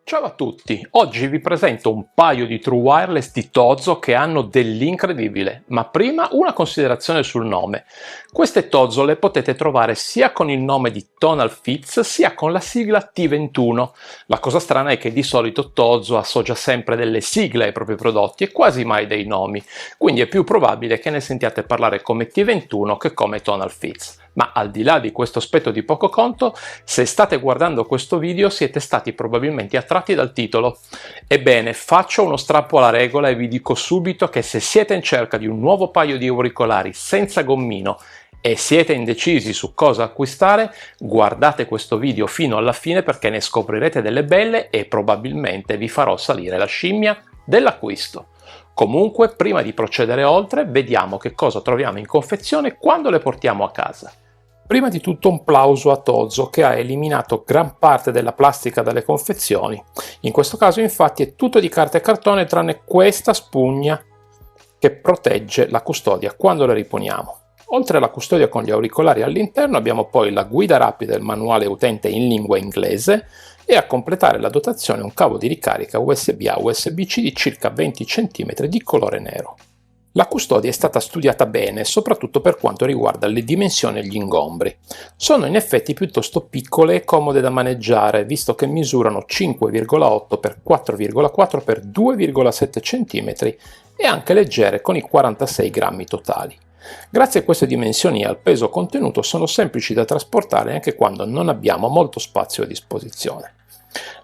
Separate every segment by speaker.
Speaker 1: Ciao a tutti, oggi vi presento un paio di True Wireless di Tozo che hanno dell'incredibile, ma prima una considerazione sul nome. Queste Tozo le potete trovare sia con il nome di Tonal Fits sia con la sigla T21. La cosa strana è che di solito Tozo associa sempre delle sigle ai propri prodotti e quasi mai dei nomi, quindi è più probabile che ne sentiate parlare come T21 che come Tonal Fits. Ma al di là di questo aspetto di poco conto, se state guardando questo video siete stati probabilmente attratti dal titolo. Ebbene, faccio uno strappo alla regola e vi dico subito che se siete in cerca di un nuovo paio di auricolari senza gommino e siete indecisi su cosa acquistare, guardate questo video fino alla fine perché ne scoprirete delle belle e probabilmente vi farò salire la scimmia dell'acquisto. Comunque, prima di procedere oltre, vediamo che cosa troviamo in confezione quando le portiamo a casa. Prima di tutto un plauso a Tozo che ha eliminato gran parte della plastica dalle confezioni. In questo caso infatti è tutto di carta e cartone tranne questa spugna che protegge la custodia quando le riponiamo. Oltre alla custodia con gli auricolari all'interno abbiamo poi la guida rapida e il manuale utente in lingua inglese e a completare la dotazione un cavo di ricarica USB-A USB-C di circa 20 cm di colore nero. La custodia è stata studiata bene, soprattutto per quanto riguarda le dimensioni e gli ingombri. Sono in effetti piuttosto piccole e comode da maneggiare, visto che misurano 5,8 x 4,4 x 2,7 cm e anche leggere con i 46 grammi totali. Grazie a queste dimensioni e al peso contenuto sono semplici da trasportare anche quando non abbiamo molto spazio a disposizione.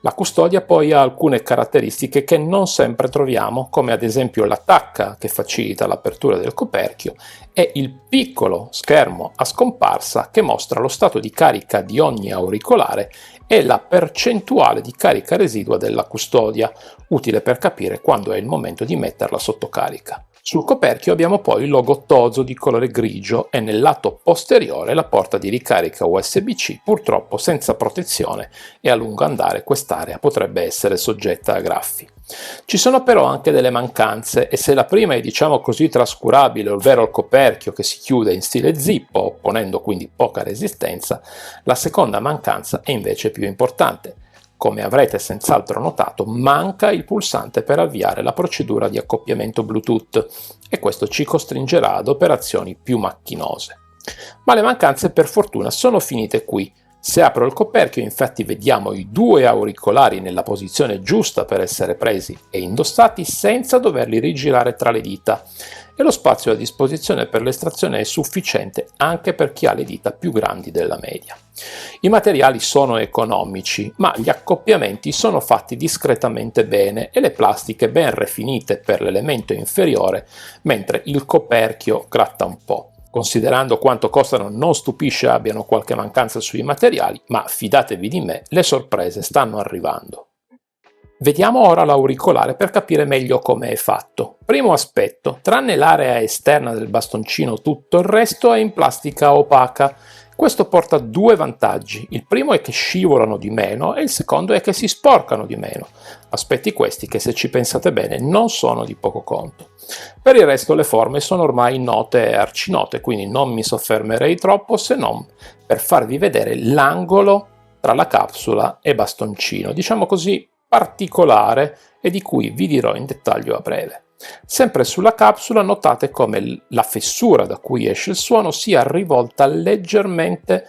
Speaker 1: La custodia poi ha alcune caratteristiche che non sempre troviamo, come ad esempio la tacca che facilita l'apertura del coperchio e il piccolo schermo a scomparsa che mostra lo stato di carica di ogni auricolare e la percentuale di carica residua della custodia, utile per capire quando è il momento di metterla sotto carica. Sul coperchio abbiamo poi il logo Tozo di colore grigio e nel lato posteriore la porta di ricarica USB-C, purtroppo senza protezione e a lungo andare quest'area potrebbe essere soggetta a graffi. Ci sono però anche delle mancanze e se la prima è diciamo così trascurabile, ovvero il coperchio che si chiude in stile zippo, opponendo quindi poca resistenza, la seconda mancanza è invece più importante. Come avrete senz'altro notato, manca il pulsante per avviare la procedura di accoppiamento Bluetooth e questo ci costringerà ad operazioni più macchinose. Ma le mancanze per fortuna sono finite qui. Se apro il coperchio infatti vediamo i due auricolari nella posizione giusta per essere presi e indossati senza doverli rigirare tra le dita e lo spazio a disposizione per l'estrazione è sufficiente anche per chi ha le dita più grandi della media. I materiali sono economici, ma gli accoppiamenti sono fatti discretamente bene e le plastiche ben rifinite per l'elemento inferiore, mentre il coperchio gratta un po'. Considerando quanto costano non stupisce abbiano qualche mancanza sui materiali, ma fidatevi di me, le sorprese stanno arrivando. Vediamo ora l'auricolare per capire meglio come è fatto. Primo aspetto, tranne l'area esterna del bastoncino tutto il resto è in plastica opaca. Questo porta due vantaggi, il primo è che scivolano di meno e il secondo è che si sporcano di meno, aspetti questi che se ci pensate bene non sono di poco conto. Per il resto le forme sono ormai note e arcinote, quindi non mi soffermerei troppo se non per farvi vedere l'angolo tra la capsula e bastoncino, diciamo così particolare e di cui vi dirò in dettaglio a breve. Sempre sulla capsula notate come la fessura da cui esce il suono sia rivolta leggermente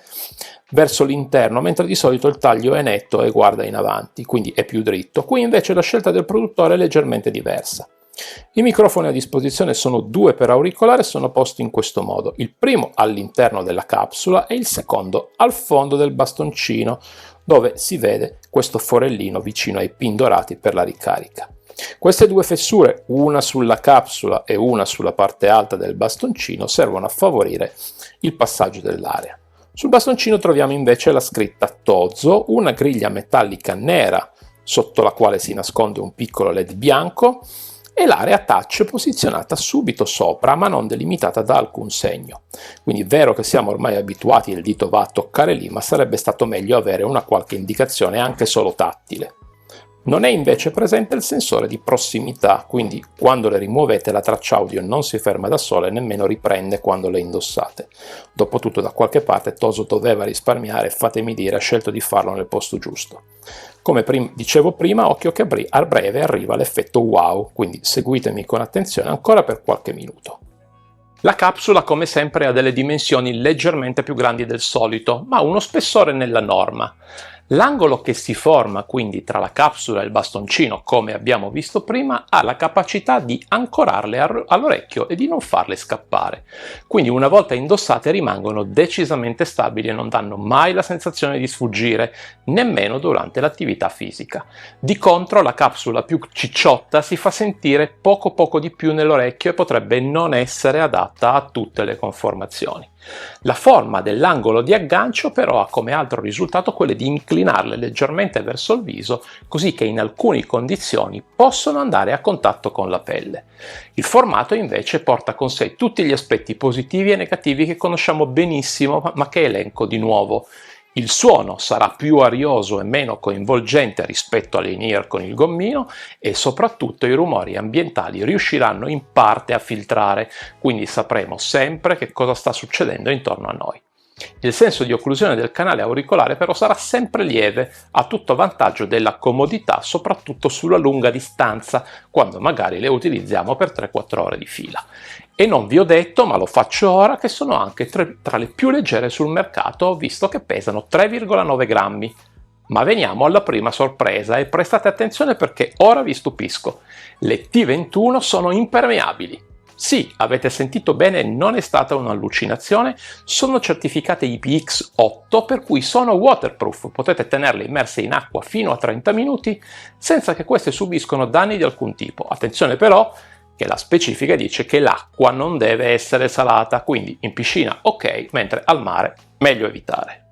Speaker 1: verso l'interno, mentre di solito il taglio è netto e guarda in avanti, quindi è più dritto. Qui invece la scelta del produttore è leggermente diversa. I microfoni a disposizione sono due per auricolare e sono posti in questo modo, il primo all'interno della capsula e il secondo al fondo del bastoncino, dove si vede questo forellino vicino ai pin dorati per la ricarica. Queste due fessure, una sulla capsula e una sulla parte alta del bastoncino, servono a favorire il passaggio dell'aria. Sul bastoncino troviamo invece la scritta Tozo, una griglia metallica nera sotto la quale si nasconde un piccolo LED bianco e l'area touch posizionata subito sopra ma non delimitata da alcun segno. Quindi è vero che siamo ormai abituati e il dito va a toccare lì, ma sarebbe stato meglio avere una qualche indicazione anche solo tattile. Non è invece presente il sensore di prossimità, quindi quando le rimuovete la traccia audio non si ferma da sola e nemmeno riprende quando le indossate. Dopotutto da qualche parte Tozo doveva risparmiare e fatemi dire ha scelto di farlo nel posto giusto. Come dicevo prima, occhio che a breve arriva l'effetto wow, quindi seguitemi con attenzione ancora per qualche minuto. La capsula, come sempre, ha delle dimensioni leggermente più grandi del solito, ma uno spessore nella norma. L'angolo che si forma quindi tra la capsula e il bastoncino, come abbiamo visto prima, ha la capacità di ancorarle all'orecchio e di non farle scappare. Quindi una volta indossate rimangono decisamente stabili e non danno mai la sensazione di sfuggire, nemmeno durante l'attività fisica. Di contro, la capsula più cicciotta si fa sentire poco di più nell'orecchio e potrebbe non essere adatta a tutte le conformazioni. La forma dell'angolo di aggancio però ha come altro risultato quello di inclinarle leggermente verso il viso, così che in alcune condizioni possono andare a contatto con la pelle. Il formato invece porta con sé tutti gli aspetti positivi e negativi che conosciamo benissimo, ma che elenco di nuovo. Il suono sarà più arioso e meno coinvolgente rispetto all'in-ear con il gommino e soprattutto i rumori ambientali riusciranno in parte a filtrare, quindi sapremo sempre che cosa sta succedendo intorno a noi. Il senso di occlusione del canale auricolare però sarà sempre lieve, a tutto vantaggio della comodità, soprattutto sulla lunga distanza, quando magari le utilizziamo per 3-4 ore di fila. E non vi ho detto, ma lo faccio ora, che sono anche tra le più leggere sul mercato, visto che pesano 3,9 grammi. Ma veniamo alla prima sorpresa e prestate attenzione perché ora vi stupisco. Le T21 sono impermeabili. Sì, avete sentito bene, non è stata un'allucinazione, sono certificate IPX8 per cui sono waterproof, potete tenerle immerse in acqua fino a 30 minuti senza che queste subiscono danni di alcun tipo. Attenzione però che la specifica dice che l'acqua non deve essere salata, quindi in piscina ok, mentre al mare meglio evitare.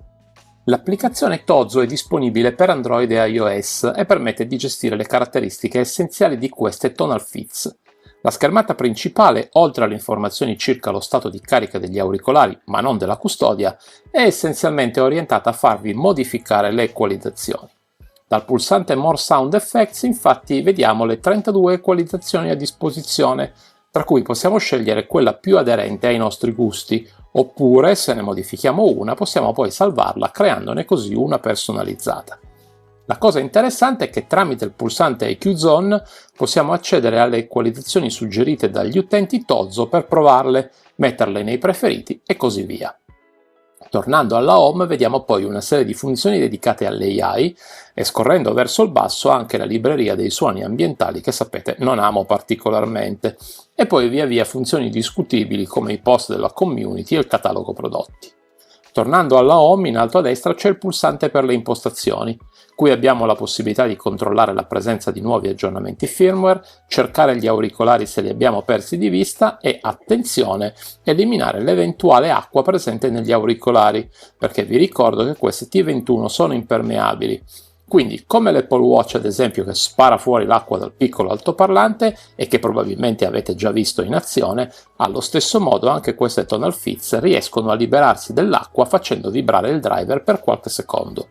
Speaker 1: L'applicazione Tozo è disponibile per Android e iOS e permette di gestire le caratteristiche essenziali di queste tonal fits. La schermata principale, oltre alle informazioni circa lo stato di carica degli auricolari, ma non della custodia, è essenzialmente orientata a farvi modificare le equalizzazioni. Dal pulsante More Sound Effects, infatti, vediamo le 32 equalizzazioni a disposizione, tra cui possiamo scegliere quella più aderente ai nostri gusti, oppure, se ne modifichiamo una, possiamo poi salvarla creandone così una personalizzata. La cosa interessante è che tramite il pulsante IQ Zone possiamo accedere alle equalizzazioni suggerite dagli utenti Tozo per provarle, metterle nei preferiti e così via. Tornando alla home vediamo poi una serie di funzioni dedicate all'AI e scorrendo verso il basso anche la libreria dei suoni ambientali che sapete non amo particolarmente e poi via via funzioni discutibili come i post della community e il catalogo prodotti. Tornando alla home, in alto a destra c'è il pulsante per le impostazioni. Qui abbiamo la possibilità di controllare la presenza di nuovi aggiornamenti firmware, cercare gli auricolari se li abbiamo persi di vista e, attenzione, eliminare l'eventuale acqua presente negli auricolari, perché vi ricordo che queste T21 sono impermeabili. Quindi, come l'Apple Watch ad esempio che spara fuori l'acqua dal piccolo altoparlante e che probabilmente avete già visto in azione, allo stesso modo anche queste tonal fits riescono a liberarsi dell'acqua facendo vibrare il driver per qualche secondo.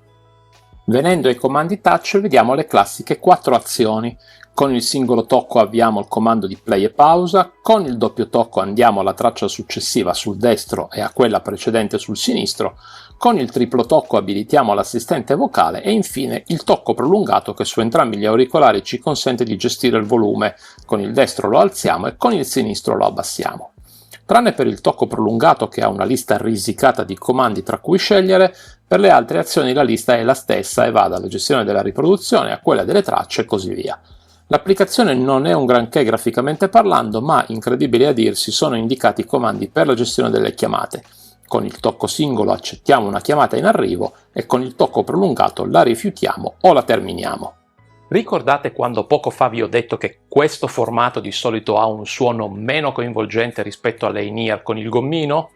Speaker 1: Venendo ai comandi touch vediamo le classiche 4 azioni. Con il singolo tocco avviamo il comando di play e pausa, con il doppio tocco andiamo alla traccia successiva sul destro e a quella precedente sul sinistro, con il triplo tocco abilitiamo l'assistente vocale e infine il tocco prolungato che su entrambi gli auricolari ci consente di gestire il volume, con il destro lo alziamo e con il sinistro lo abbassiamo. Tranne per il tocco prolungato che ha una lista risicata di comandi tra cui scegliere, per le altre azioni la lista è la stessa e va dalla gestione della riproduzione a quella delle tracce e così via. L'applicazione non è un granché graficamente parlando, ma, incredibile a dirsi, sono indicati i comandi per la gestione delle chiamate. Con il tocco singolo accettiamo una chiamata in arrivo e con il tocco prolungato la rifiutiamo o la terminiamo. Ricordate quando poco fa vi ho detto che questo formato di solito ha un suono meno coinvolgente rispetto alle in-ear con il gommino?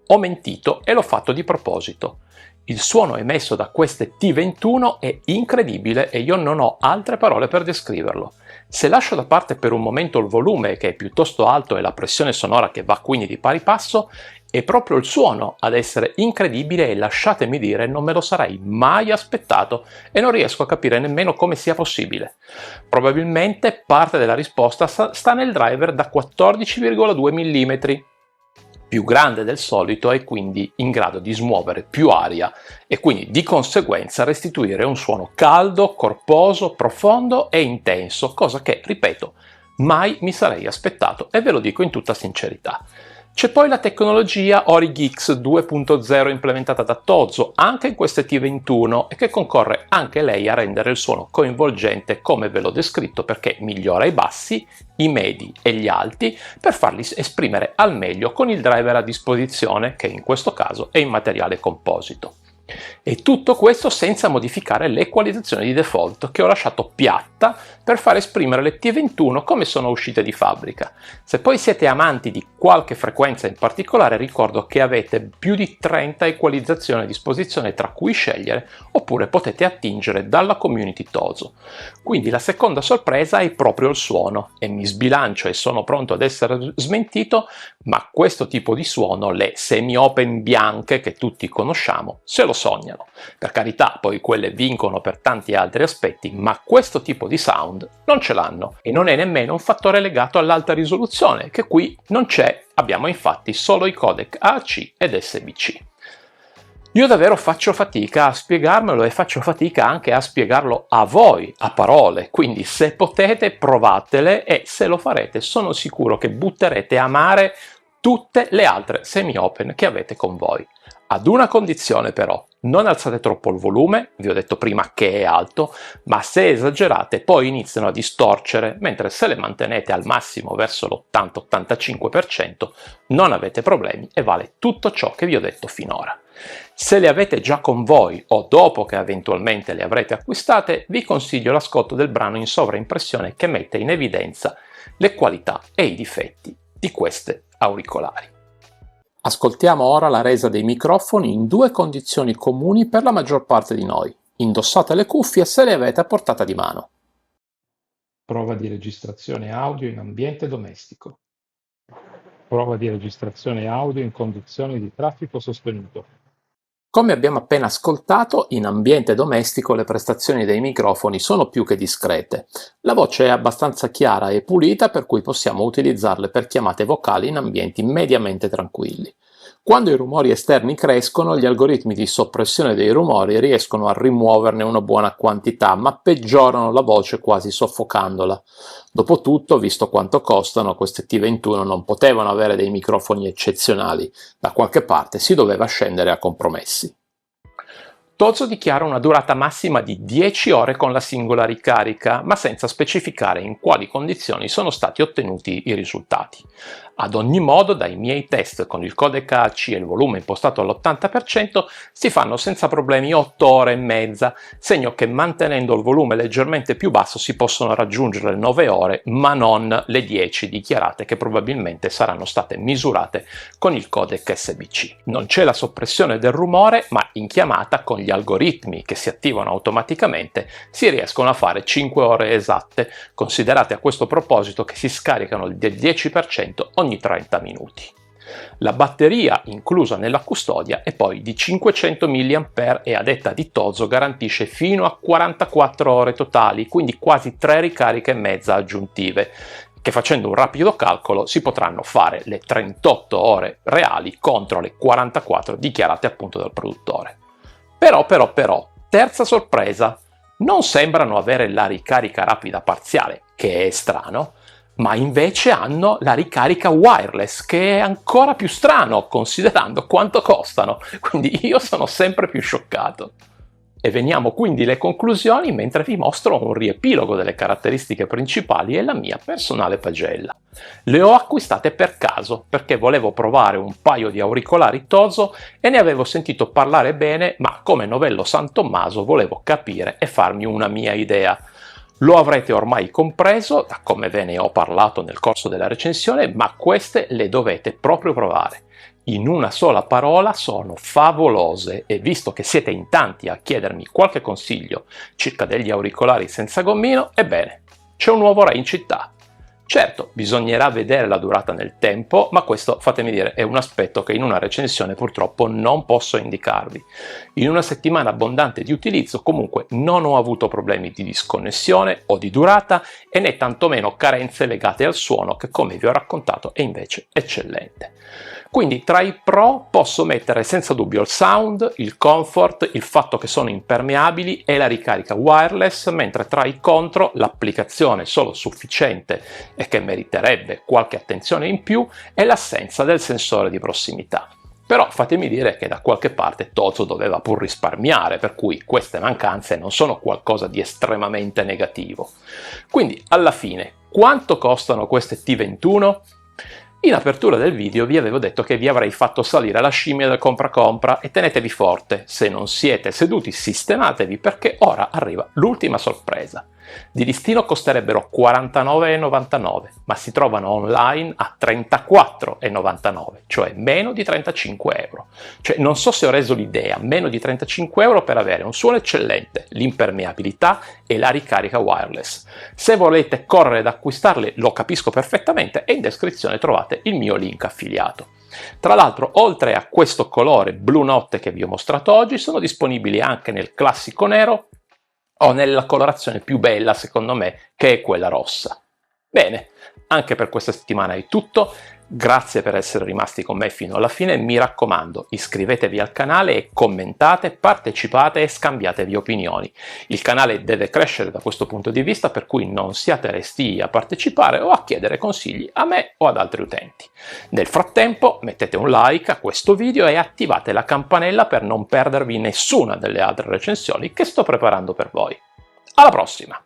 Speaker 1: Ho mentito e l'ho fatto di proposito. Il suono emesso da queste T21 è incredibile e io non ho altre parole per descriverlo. Se lascio da parte per un momento il volume, che è piuttosto alto, e la pressione sonora che va quindi di pari passo, è proprio il suono ad essere incredibile e lasciatemi dire non me lo sarei mai aspettato e non riesco a capire nemmeno come sia possibile. Probabilmente parte della risposta sta nel driver da 14,2 mm. più grande del solito e quindi in grado di smuovere più aria e quindi di conseguenza restituire un suono caldo, corposo, profondo e intenso, cosa che, ripeto, mai mi sarei aspettato e ve lo dico in tutta sincerità. C'è poi la tecnologia Origix 2.0 implementata da Tozo anche in queste T21 e che concorre anche lei a rendere il suono coinvolgente come ve l'ho descritto, perché migliora i bassi, i medi e gli alti per farli esprimere al meglio con il driver a disposizione, che in questo caso è in materiale composito. E tutto questo senza modificare l'equalizzazione di default, che ho lasciato piatta per far esprimere le T21 come sono uscite di fabbrica. Se poi siete amanti di qualche frequenza in particolare, ricordo che avete più di 30 equalizzazioni a disposizione tra cui scegliere, oppure potete attingere dalla community Tozo. Quindi la seconda sorpresa è proprio il suono, e mi sbilancio e sono pronto ad essere smentito, ma questo tipo di suono, le semi-open bianche che tutti conosciamo, se lo sognano. Per carità, poi quelle vincono per tanti altri aspetti, ma questo tipo di sound non ce l'hanno, e non è nemmeno un fattore legato all'alta risoluzione, che qui non c'è, abbiamo infatti solo i codec AAC ed SBC. Io davvero faccio fatica a spiegarmelo e faccio fatica anche a spiegarlo a voi a parole, quindi se potete provatele e se lo farete sono sicuro che butterete a mare tutte le altre semi-open che avete con voi. Ad una condizione però: non alzate troppo il volume, vi ho detto prima che è alto, ma se esagerate poi iniziano a distorcere, mentre se le mantenete al massimo verso l'80-85% non avete problemi e vale tutto ciò che vi ho detto finora. Se le avete già con voi o dopo che eventualmente le avrete acquistate, vi consiglio l'ascolto del brano in sovraimpressione che mette in evidenza le qualità e i difetti di queste auricolari. Ascoltiamo ora la resa dei microfoni in due condizioni comuni per la maggior parte di noi. Indossate le cuffie se le avete a portata di mano. Prova di registrazione audio in ambiente domestico. Prova di registrazione audio in condizioni di traffico sostenuto. Come abbiamo appena ascoltato, in ambiente domestico le prestazioni dei microfoni sono più che discrete. La voce è abbastanza chiara e pulita, per cui possiamo utilizzarle per chiamate vocali in ambienti mediamente tranquilli. Quando i rumori esterni crescono, gli algoritmi di soppressione dei rumori riescono a rimuoverne una buona quantità, ma peggiorano la voce quasi soffocandola. Dopotutto, visto quanto costano, queste T21 non potevano avere dei microfoni eccezionali. Da qualche parte si doveva scendere a compromessi. Tozo dichiara una durata massima di 10 ore con la singola ricarica, ma senza specificare in quali condizioni sono stati ottenuti i risultati. Ad ogni modo, dai miei test con il codec AAC e il volume impostato all'80%, si fanno senza problemi 8 ore e mezza, segno che mantenendo il volume leggermente più basso si possono raggiungere le 9 ore, ma non le 10 dichiarate, che probabilmente saranno state misurate con il codec SBC. Non c'è la soppressione del rumore, ma in chiamata con gli algoritmi che si attivano automaticamente si riescono a fare 5 ore esatte. Considerate a questo proposito che si scaricano del 10% ogni 30 minuti. La batteria inclusa nella custodia è poi di 500 mAh e, a detta di Tozo, garantisce fino a 44 ore totali, quindi quasi 3 ricariche e mezza aggiuntive, che facendo un rapido calcolo si potranno fare le 38 ore reali contro le 44 dichiarate appunto dal produttore. Però, terza sorpresa, non sembrano avere la ricarica rapida parziale, che è strano, ma invece hanno la ricarica wireless, che è ancora più strano considerando quanto costano, quindi io sono sempre più scioccato. E veniamo quindi alle conclusioni mentre vi mostro un riepilogo delle caratteristiche principali e la mia personale pagella. Le ho acquistate per caso, perché volevo provare un paio di auricolari Tozo e ne avevo sentito parlare bene, ma come novello San Tommaso volevo capire e farmi una mia idea. Lo avrete ormai compreso da come ve ne ho parlato nel corso della recensione, ma queste le dovete proprio provare. In una sola parola, sono favolose, e visto che siete in tanti a chiedermi qualche consiglio circa degli auricolari senza gommino, ebbene, c'è un nuovo re in città. Certo, bisognerà vedere la durata nel tempo, ma questo, fatemi dire, è un aspetto che in una recensione purtroppo non posso indicarvi. In una settimana abbondante di utilizzo comunque non ho avuto problemi di disconnessione o di durata e né tantomeno carenze legate al suono che, come vi ho raccontato, è invece eccellente. Quindi tra i pro posso mettere senza dubbio il sound, il comfort, il fatto che sono impermeabili e la ricarica wireless, mentre tra i contro l'applicazione solo sufficiente e che meriterebbe qualche attenzione in più è l'assenza del sensore di prossimità. Però fatemi dire che da qualche parte Tozo doveva pur risparmiare, per cui queste mancanze non sono qualcosa di estremamente negativo. Quindi alla fine, quanto costano queste T21? In apertura del video vi avevo detto che vi avrei fatto salire la scimmia del compra-compra e tenetevi forte, se non siete seduti sistematevi perché ora arriva l'ultima sorpresa. Di listino costerebbero 49,99, ma si trovano online a 34,99, cioè meno di 35 euro. Cioè non so se ho reso l'idea, meno di 35 euro per avere un suono eccellente, l'impermeabilità e la ricarica wireless. Se volete correre ad acquistarli lo capisco perfettamente e in descrizione trovate il mio link affiliato. Tra l'altro, oltre a questo colore blu notte che vi ho mostrato oggi, sono disponibili anche nel classico nero o nella colorazione più bella secondo me, che è quella rossa. Bene, anche per questa settimana è tutto. Grazie per essere rimasti con me fino alla fine, mi raccomando iscrivetevi al canale e commentate, partecipate e scambiatevi opinioni. Il canale deve crescere da questo punto di vista, per cui non siate restii a partecipare o a chiedere consigli a me o ad altri utenti. Nel frattempo mettete un like a questo video e attivate la campanella per non perdervi nessuna delle altre recensioni che sto preparando per voi. Alla prossima!